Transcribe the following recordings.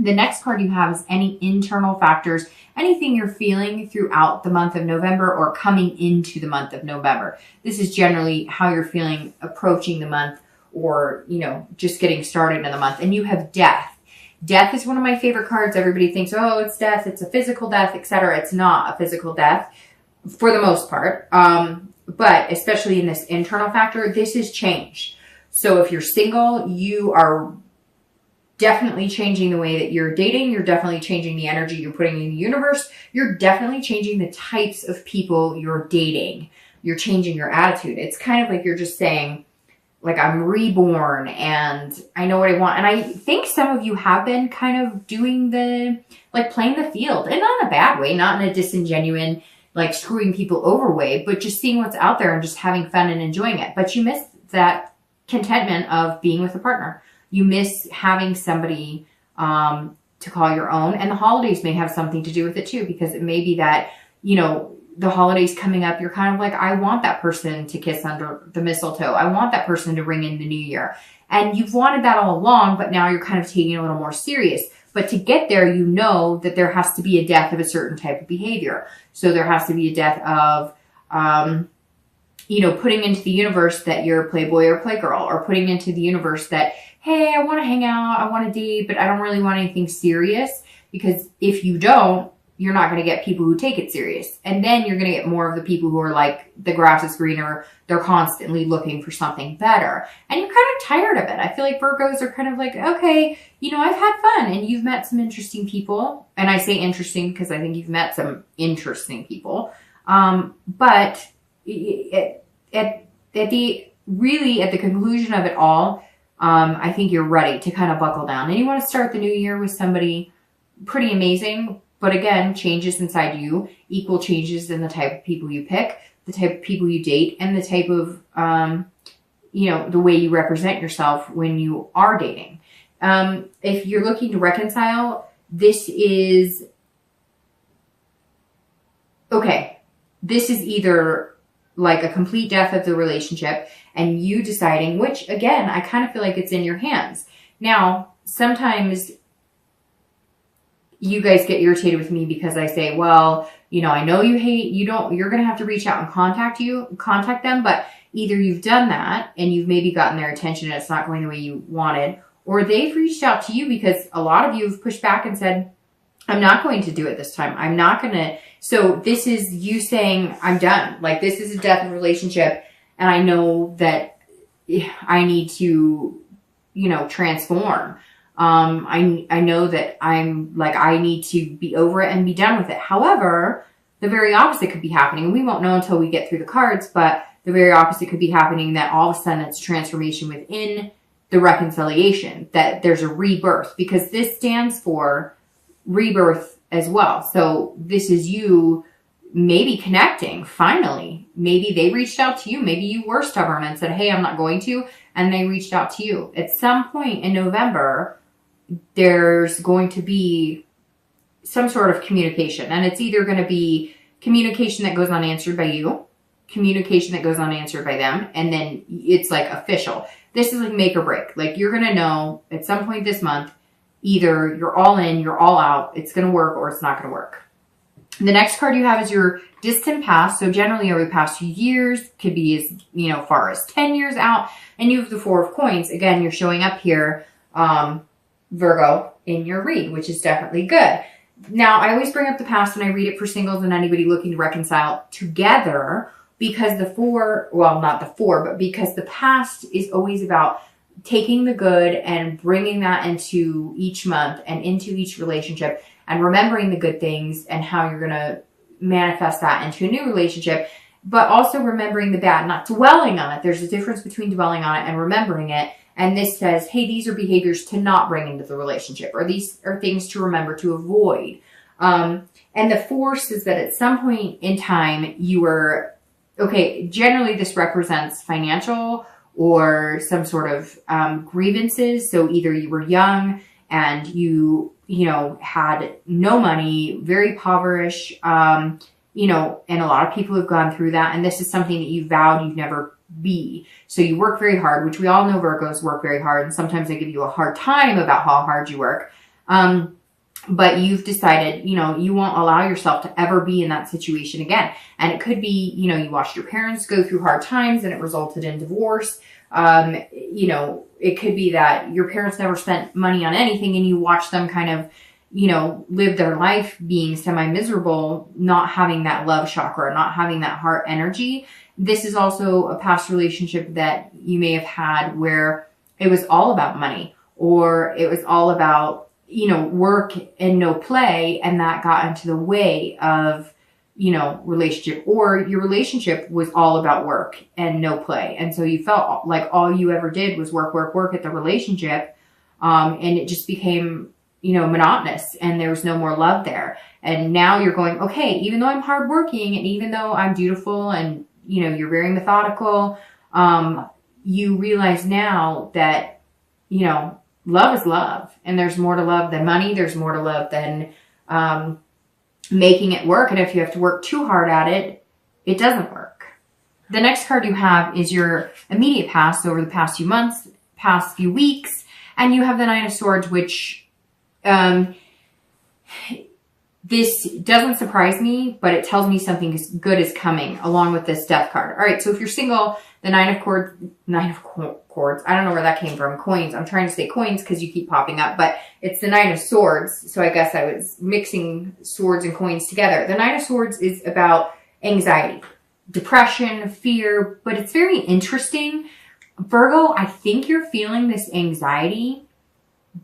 The next card you have is any internal factors, anything you're feeling throughout the month of November or coming into the month of November. This is generally how you're feeling approaching the month, or, you know, just getting started in the month. And you have death. Death is one of my favorite cards. Everybody thinks, oh, it's death, it's a physical death, etc. It's not a physical death for the most part. But especially in this internal factor, this is change. So if you're single, you are definitely changing the way that you're dating. You're definitely changing the energy you're putting in the universe. You're definitely changing the types of people you're dating. You're changing your attitude. It's kind of like you're just saying, like, I'm reborn and I know what I want. And I think some of you have been kind of doing the, like, playing the field, and not in a bad way, not in a disingenuine, like, screwing people over way, but just seeing what's out there and just having fun and enjoying it. But you miss that contentment of being with a partner. You miss having somebody to call your own. And the holidays may have something to do with it too, because it may be that, you know, the holidays coming up, you're kind of like, I want that person to kiss under the mistletoe. I want that person to ring in the new year. And you've wanted that all along, but now you're kind of taking it a little more serious. But to get there, you know that there has to be a death of a certain type of behavior. So there has to be a death of, you know, putting into the universe that you're a playboy or playgirl, or putting into the universe that, hey, I want to hang out, I want to date, but I don't really want anything serious. Because if you don't, you're not going to get people who take it serious. And then you're going to get more of the people who are like, the grass is greener. They're constantly looking for something better. And you're kind of tired of it. I feel like Virgos are kind of like, okay, you know, I've had fun and you've met some interesting people. And I say interesting because I think you've met some interesting people. But at the conclusion of it all, I think you're ready to kind of buckle down. And you want to start the new year with somebody pretty amazing. But again, changes inside you equal changes in the type of people you pick, the type of people you date, and the type of, you know, the way you represent yourself when you are dating. If you're looking to reconcile, this is, okay, this is either like a complete death of the relationship and you deciding, which again, I kind of feel like it's in your hands. Now, sometimes you guys get irritated with me because I say, well, you know, I know you hate, you're going to have to reach out and contact them, but either you've done that and you've maybe gotten their attention and it's not going the way you wanted, or they've reached out to you because a lot of you have pushed back and said, I'm not going to do it this time. I'm not going to. So this is you saying, I'm done. Like, this is a death of a relationship. And I know that I need to, you know, transform. I know that I'm like, I need to be over it and be done with it. However, the very opposite could be happening. And we won't know until we get through the cards, but the very opposite could be happening, that all of a sudden it's transformation within the reconciliation, that there's a rebirth, because this stands for rebirth as well. So this is you maybe connecting finally. Maybe they reached out to you. Maybe you were stubborn and said, hey, I'm not going to. And they reached out to you. At some point in November, there's going to be some sort of communication. And it's either going to be communication that goes unanswered by you, communication that goes unanswered by them, and then it's like official. This is like make or break. Like, you're going to know at some point this month, either you're all in, you're all out, it's going to work, or it's not going to work. The next card you have is your distant past. So generally over the past few years, could be as, you know, far as 10 years out. And you have the Four of Coins. Again, you're showing up here, Virgo, in your read, which is definitely good. Now, I always bring up the past when I read it for singles and anybody looking to reconcile together, because the four, well, not the four, but because the past is always about taking the good and bringing that into each month and into each relationship and remembering the good things and how you're going to manifest that into a new relationship, but also remembering the bad, not dwelling on it. There's a difference between dwelling on it and remembering it. And this says, hey, these are behaviors to not bring into the relationship, or these are things to remember to avoid. And the force is that at some point in time you were, okay, generally this represents financial or some sort of grievances. So either you were young and you know, had no money, very impoverished, you know, and a lot of people have gone through that. And this is something that you vowed you'd never be. So you work very hard, which we all know Virgos work very hard. And sometimes they give you a hard time about how hard you work. But you've decided, you know, you won't allow yourself to ever be in that situation again. And it could be, you know, you watched your parents go through hard times and it resulted in divorce. You know, it could be that your parents never spent money on anything and you watch them kind of, you know, live their life being semi-miserable, not having that love chakra, not having that heart energy. This is also a past relationship that you may have had where it was all about money, or it was all about, you know, work and no play, and that got into the way of, you know, relationship, or your relationship was all about work and no play. And so you felt like all you ever did was work, work, work at the relationship. And it just became, you know, monotonous, and there was no more love there. And now you're going, okay, even though I'm hardworking and even though I'm dutiful and, you know, you're very methodical, you realize now that, you know, love is love, and there's more to love than money. There's more to love than making it work. And if you have to work too hard at it, it doesn't work. The next card you have is your immediate past, over the past few months, past few weeks, and you have the Nine of Swords, which this doesn't surprise me, but it tells me something good is coming along with this Death card. All right, so if you're single, the Nine of Cords, I don't know where that came from. Coins. I'm trying to say coins because you keep popping up, but it's the Nine of Swords. So I guess I was mixing swords and coins together. The Nine of Swords is about anxiety, depression, fear, but it's very interesting. Virgo, I think you're feeling this anxiety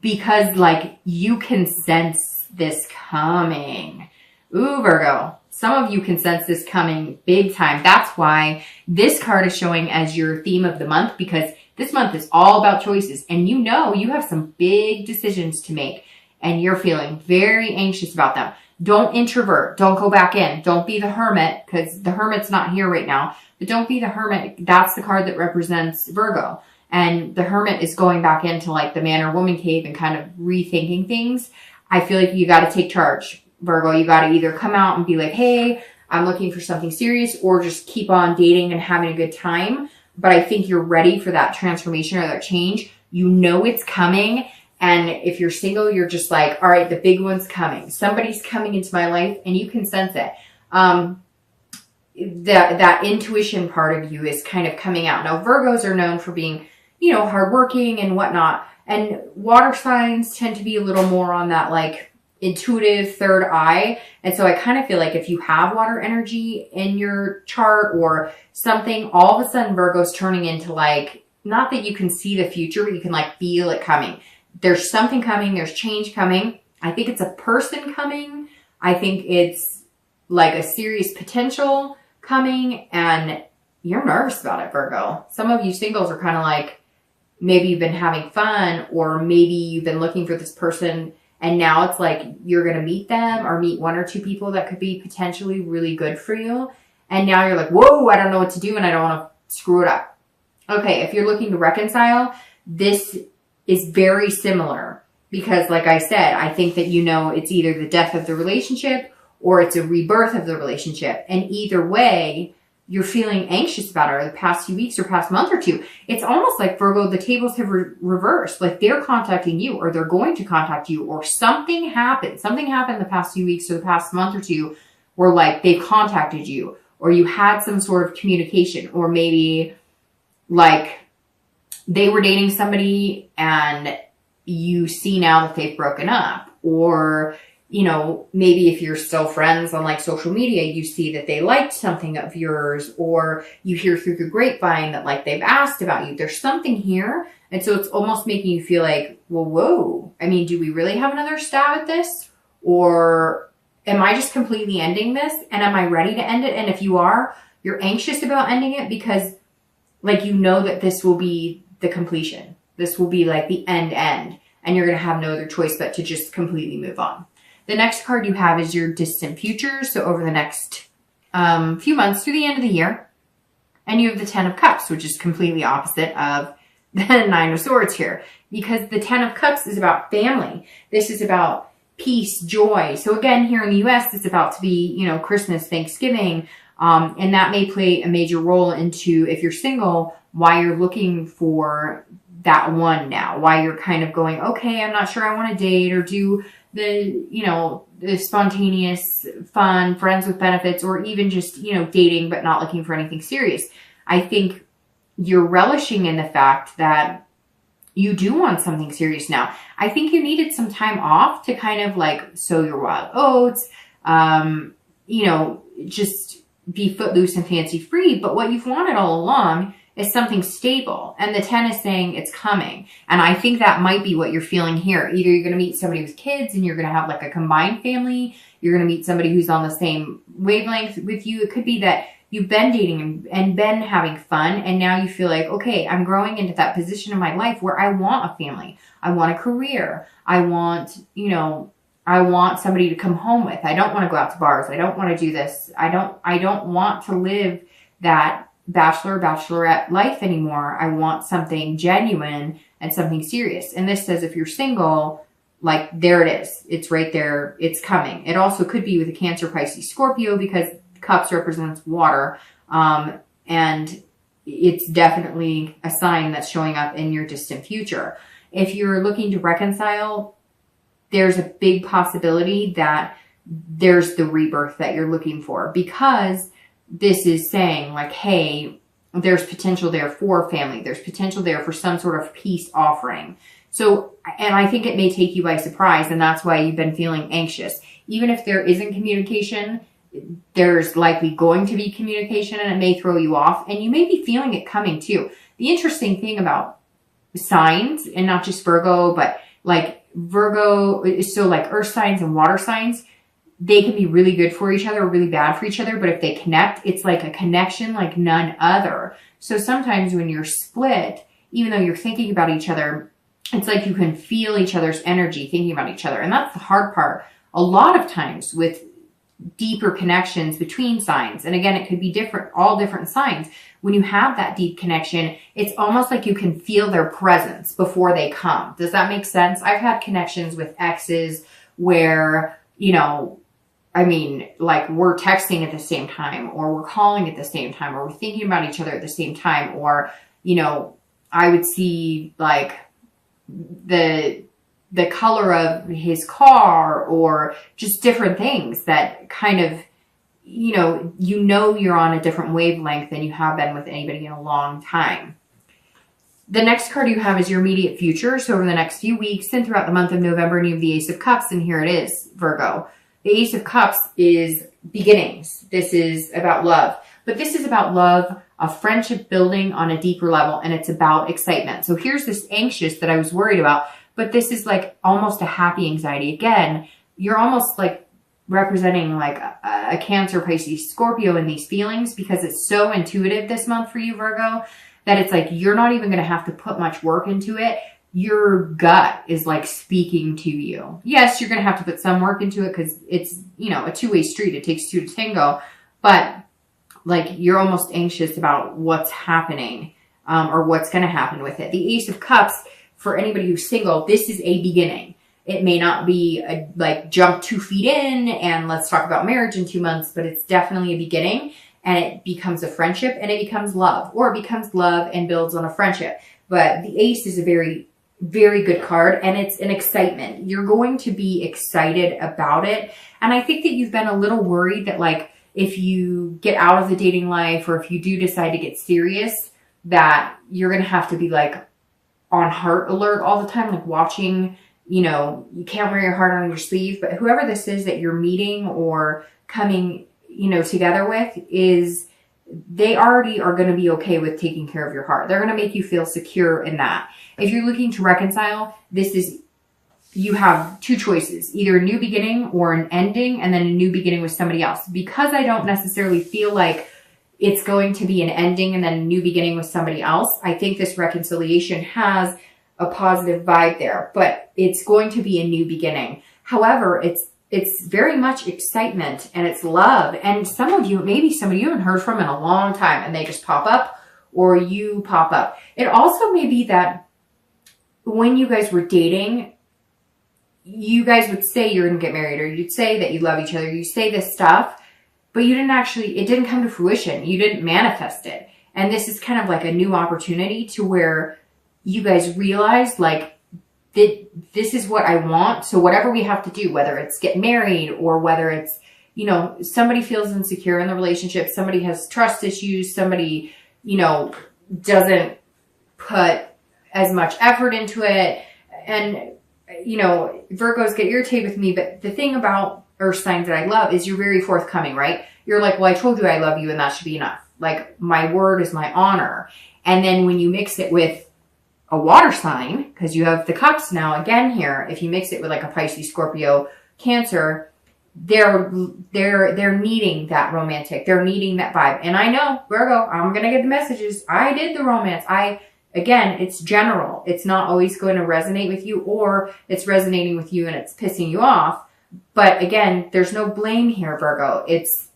because, like, you can sense this coming. Ooh, Virgo. Some of you can sense this coming big time. That's why this card is showing as your theme of the month, because this month is all about choices. And you know you have some big decisions to make, and you're feeling very anxious about them. Don't introvert. Don't go back in. Don't be the hermit, because the hermit's not here right now. But don't be the hermit. That's the card that represents Virgo. And the hermit is going back into like the man or woman cave and kind of rethinking things. I feel like you got to take charge, Virgo. You got to either come out and be like, hey, I'm looking for something serious, or just keep on dating and having a good time. But I think you're ready for that transformation or that change. You know it's coming. And if you're single, you're just like, all right, the big one's coming. Somebody's coming into my life, and you can sense it. That intuition part of you is kind of coming out. Now, Virgos are known for being, you know, hardworking and whatnot. And water signs tend to be a little more on that, like, intuitive third eye. And so I kind of feel like if you have water energy in your chart or something, all of a sudden Virgo's turning into, like, not that you can see the future, but you can, like, feel it coming. There's something coming. There's change coming. I think it's a person coming. I think it's like a serious potential coming, and you're nervous about it, Virgo. Some of you singles are kind of like, maybe you've been having fun, or maybe you've been looking for this person, and now it's like you're going to meet them or meet one or two people that could be potentially really good for you. And now you're like, whoa, I don't know what to do, and I don't want to screw it up. Okay, if you're looking to reconcile, this is very similar, because like I said, I think that, you know, it's either the death of the relationship or it's a rebirth of the relationship. And either way, you're feeling anxious about it, or the past few weeks or past month or two. It's almost like, Virgo, the tables have reversed. Like, they're contacting you, or they're going to contact you, or something happened. Something happened the past few weeks or the past month or two where, like, they've contacted you, or you had some sort of communication, or maybe, like, they were dating somebody and you see now that they've broken up. Or, you know, maybe if you're still friends on, like, social media, you see that they liked something of yours, or you hear through the grapevine that, like, they've asked about you. There's something here. And so it's almost making you feel like, well, whoa, I mean, do we really have another stab at this? Or am I just completely ending this? And am I ready to end it? And if you are, you're anxious about ending it because, like, you know that this will be the completion. This will be like the end, and you're going to have no other choice but to just completely move on. The next card you have is your distant future. So over the next few months through the end of the year. And you have the Ten of Cups, which is completely opposite of the Nine of Swords here. Because the Ten of Cups is about family. This is about peace, joy. So again, here in the US, it's about to be, you know, Christmas, Thanksgiving. And that may play a major role into, if you're single, why you're looking for that one now, why you're kind of going, okay, I'm not sure I want to date or do the, you know, the spontaneous fun, friends with benefits, or even just, you know, dating, but not looking for anything serious. I think you're relishing in the fact that you do want something serious now. I think you needed some time off to kind of like sow your wild oats, you know, just be footloose and fancy free. But what you've wanted all along is something stable. And the 10 is saying it's coming. And I think that might be what you're feeling here. Either you're going to meet somebody with kids and you're going to have like a combined family. You're going to meet somebody who's on the same wavelength with you. It could be that you've been dating and been having fun. And now you feel like, okay, I'm growing into that position in my life where I want a family. I want a career. I want, you know, I want somebody to come home with. I don't want to go out to bars. I don't want to do this. I don't want to live that bachelorette life anymore. I want something genuine and something serious. And this says if you're single, like there it is. It's right there. It's coming. It also could be with a Cancer, Pisces, Scorpio, because cups represents water. And it's definitely a sign that's showing up in your distant future. If you're looking to reconcile, there's a big possibility that there's the rebirth that you're looking for, because this is saying like, hey, there's potential there for family. There's potential there for some sort of peace offering. So, and I think it may take you by surprise, and that's why you've been feeling anxious. Even if there isn't communication, there's likely going to be communication, and it may throw you off, and you may be feeling it coming too. The interesting thing about signs, and not just Virgo, but like Virgo, so like earth signs and water signs, they can be really good for each other or really bad for each other. But if they connect, it's like a connection like none other. So sometimes when you're split, even though you're thinking about each other, it's like you can feel each other's energy thinking about each other. And that's the hard part. A lot of times with deeper connections between signs, and again, it could be different, all different signs. When you have that deep connection, it's almost like you can feel their presence before they come. Does that make sense? I've had connections with exes where, you know, I mean, like we're texting at the same time, or we're calling at the same time, or we're thinking about each other at the same time, or, you know, I would see like the color of his car, or just different things that kind of, you know, you're on a different wavelength than you have been with anybody in a long time. The next card you have is your immediate future. So over the next few weeks and throughout the month of November, and you have the Ace of Cups, and here it is, Virgo. The Ace of Cups is beginnings. This is about love. But this is about love, a friendship building on a deeper level, and it's about excitement. So here's this anxious that I was worried about, but this is like almost a happy anxiety. Again, you're almost like representing like a Cancer, Pisces, Scorpio in these feelings, because it's so intuitive this month for you, Virgo, that it's like you're not even going to have to put much work into it. Your gut is like speaking to you. Yes, you're going to have to put some work into it because it's, you know, a two-way street. It takes two to tango. But like you're almost anxious about what's happening or what's going to happen with it. The Ace of Cups, for anybody who's single, this is a beginning. It may not be a, like jump 2 feet in and let's talk about marriage in 2 months, but it's definitely a beginning, and it becomes a friendship, and it becomes love, or it becomes love and builds on a friendship. But the Ace is a very, very good card, and it's an excitement. You're going to be excited about it. And I think that you've been a little worried that like if you get out of the dating life, or if you do decide to get serious, that you're going to have to be like on heart alert all the time, like watching, you know, you can't wear your heart on your sleeve. But whoever this is that you're meeting or coming, you know, together with, is they already are going to be okay with taking care of your heart. They're going to make you feel secure in that. If you're looking to reconcile, this is, you have two choices, either a new beginning or an ending, and then a new beginning with somebody else. Because I don't necessarily feel like it's going to be an ending and then a new beginning with somebody else, I think this reconciliation has a positive vibe there, but it's going to be a new beginning. However, it's very much excitement, and it's love. And some of you, maybe somebody you haven't heard from in a long time, and they just pop up, or you pop up. It also may be that when you guys were dating, you guys would say you're going to get married, or you'd say that you love each other. You say this stuff, but you didn't actually, it didn't come to fruition. You didn't manifest it. And this is kind of like a new opportunity to where you guys realize like that this is what I want. So whatever we have to do, whether it's get married or whether it's, you know, somebody feels insecure in the relationship, somebody has trust issues, somebody, you know, doesn't put as much effort into it. And, you know, Virgos get irritated with me. But the thing about earth signs that I love is you're very forthcoming, right? You're like, well, I told you I love you and that should be enough. Like, my word is my honor. And then when you mix it with a water sign, because you have the cups now again here, if you mix it with like a Pisces, Scorpio, Cancer, they're needing that romantic. They're needing that vibe. And I know, Virgo, I'm going to get the messages. I did the romance. Again, it's general. It's not always going to resonate with you, or it's resonating with you and it's pissing you off. But again, there's no blame here, Virgo. It's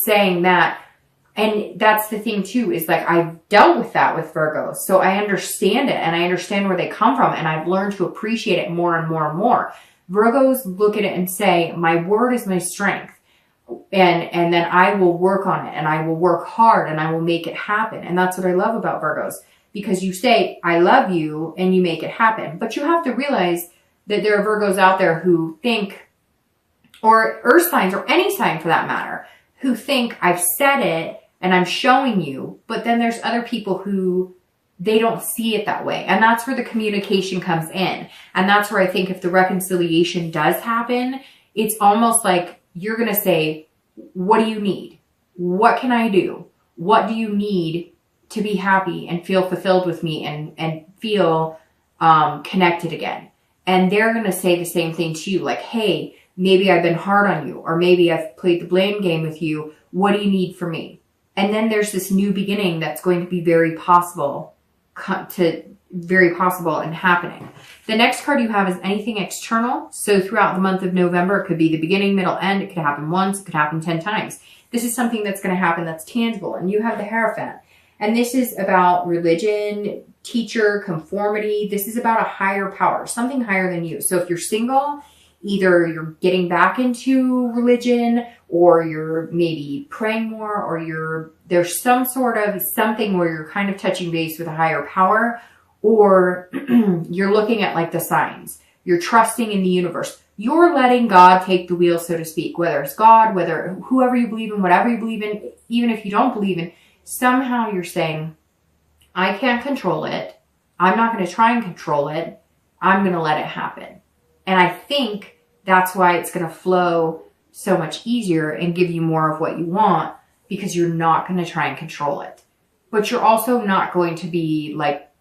saying that. And that's the thing too, is like, I've dealt with that with Virgos. So I understand it and I understand where they come from, and I've learned to appreciate it more and more and more. Virgos look at it and say, my word is my strength. And then I will work on it and I will work hard and I will make it happen. And that's what I love about Virgos, because you say, I love you, and you make it happen. But you have to realize that there are Virgos out there who think, or earth signs, or any sign for that matter, who think I've said it and I'm showing you, but then there's other people who they don't see it that way. And that's where the communication comes in. And that's where I think if the reconciliation does happen, it's almost like you're going to say, what do you need? What can I do? What do you need to be happy and feel fulfilled with me and feel connected again? And they're going to say the same thing to you, like, hey, maybe I've been hard on you, or maybe I've played the blame game with you. What do you need from me? And then there's this new beginning that's going to be very possible and happening. The next card you have is anything external. So throughout the month of November, it could be the beginning, middle, end. It could happen once. It could happen 10 times. This is something that's going to happen that's tangible. And you have the Hierophant. And this is about religion, teacher, conformity. This is about a higher power, something higher than you. So if you're single, either you're getting back into religion, or you're maybe praying more, or there's some sort of something where you're kind of touching base with a higher power, or you're looking at like the signs. You're trusting in the universe. You're letting God take the wheel, so to speak, whether it's God, whether whoever you believe in, whatever you believe in, even if you don't believe in, somehow you're saying, I can't control it. I'm not going to try and control it. I'm going to let it happen. And I think that's why it's going to flow so much easier and give you more of what you want, because you're not going to try and control it. But you're also not going to be like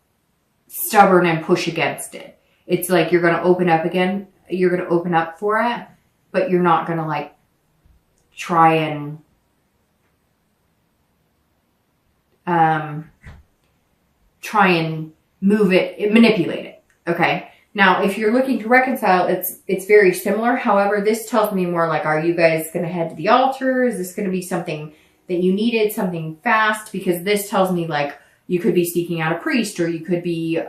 stubborn and push against it. It's like you're going to open up again. You're going to open up for it, but you're not going to like try and move it, manipulate it. Okay. Now, if you're looking to reconcile, it's very similar. However, this tells me more like, are you guys going to head to the altar? Is this going to be something that you needed, something fast? Because this tells me like you could be seeking out a priest, or you could be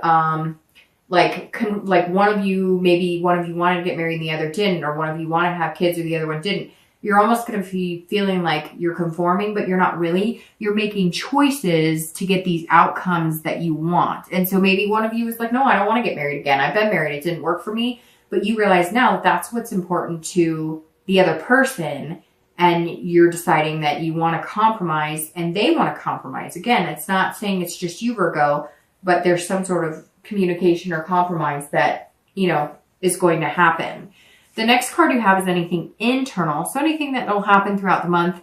like one of you, maybe one of you wanted to get married and the other didn't, or one of you wanted to have kids or the other one didn't. You're almost going to be feeling like you're conforming, but you're not really. You're making choices to get these outcomes that you want. And so maybe one of you is like, no, I don't want to get married again. I've been married. It didn't work for me. But you realize now that that's what's important to the other person. And you're deciding that you want to compromise and they want to compromise. Again, it's not saying it's just you, Virgo, but there's some sort of communication or compromise that, you know, is going to happen. The next card you have is anything internal. So anything that will happen throughout the month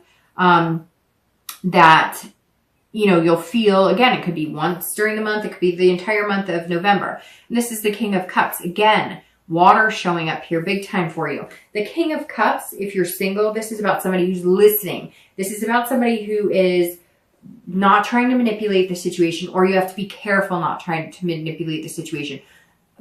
that, you know, you'll feel. Again, it could be once during the month. It could be the entire month of November. And this is the King of Cups. Again, water showing up here big time for you. The King of Cups, if you're single, this is about somebody who's listening. This is about somebody who is not trying to manipulate the situation, or you have to be careful not trying to manipulate the situation.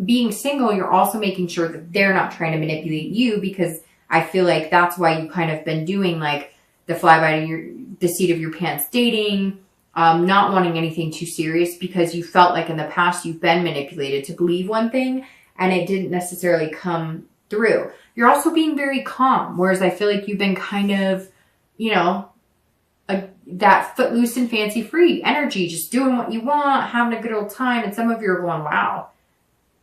Being single, you're also making sure that they're not trying to manipulate you, because I feel like that's why you kind of been doing like the fly by the seat of your pants dating, not wanting anything too serious, because you felt like in the past you've been manipulated to believe one thing and it didn't necessarily come through. You're also being very calm, whereas I feel like you've been kind of, you know, that footloose and fancy free energy, just doing what you want, having a good old time. And some of you are going, wow,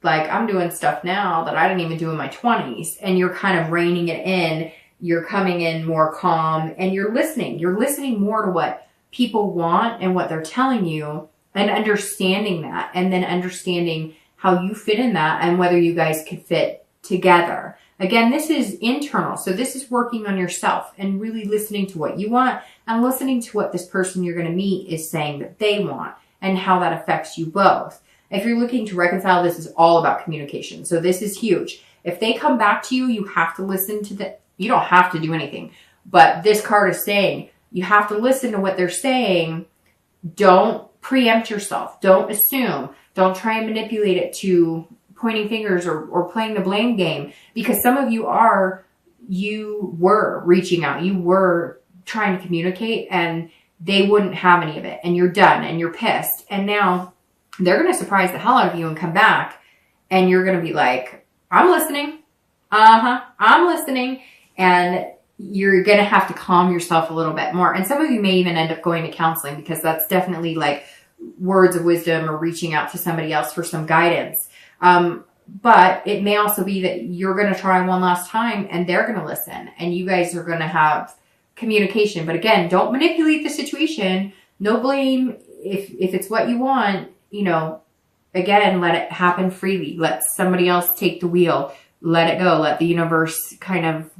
like I'm doing stuff now that I didn't even do in my 20s. And you're kind of reining it in. You're coming in more calm and you're listening. You're listening more to what people want and what they're telling you and understanding that, and then understanding how you fit in that and whether you guys could fit together. Again, this is internal. So this is working on yourself and really listening to what you want and listening to what this person you're going to meet is saying that they want and how that affects you both. If you're looking to reconcile, this is all about communication. So this is huge. If they come back to you, you have to listen to you don't have to do anything, but this card is saying you have to listen to what they're saying. Don't preempt yourself. Don't assume. Don't try and manipulate it to pointing fingers or playing the blame game, because some of you were reaching out. You were trying to communicate and they wouldn't have any of it, and you're done and you're pissed. And now they're going to surprise the hell out of you and come back and you're going to be like, I'm listening. I'm listening. And you're going to have to calm yourself a little bit more. And some of you may even end up going to counseling, because that's definitely like words of wisdom or reaching out to somebody else for some guidance. But it may also be that you're going to try one last time and they're going to listen and you guys are going to have communication. But again, don't manipulate the situation. No blame. If it's what you want, again, let it happen freely. Let somebody else take the wheel. Let it go. Let the universe kind of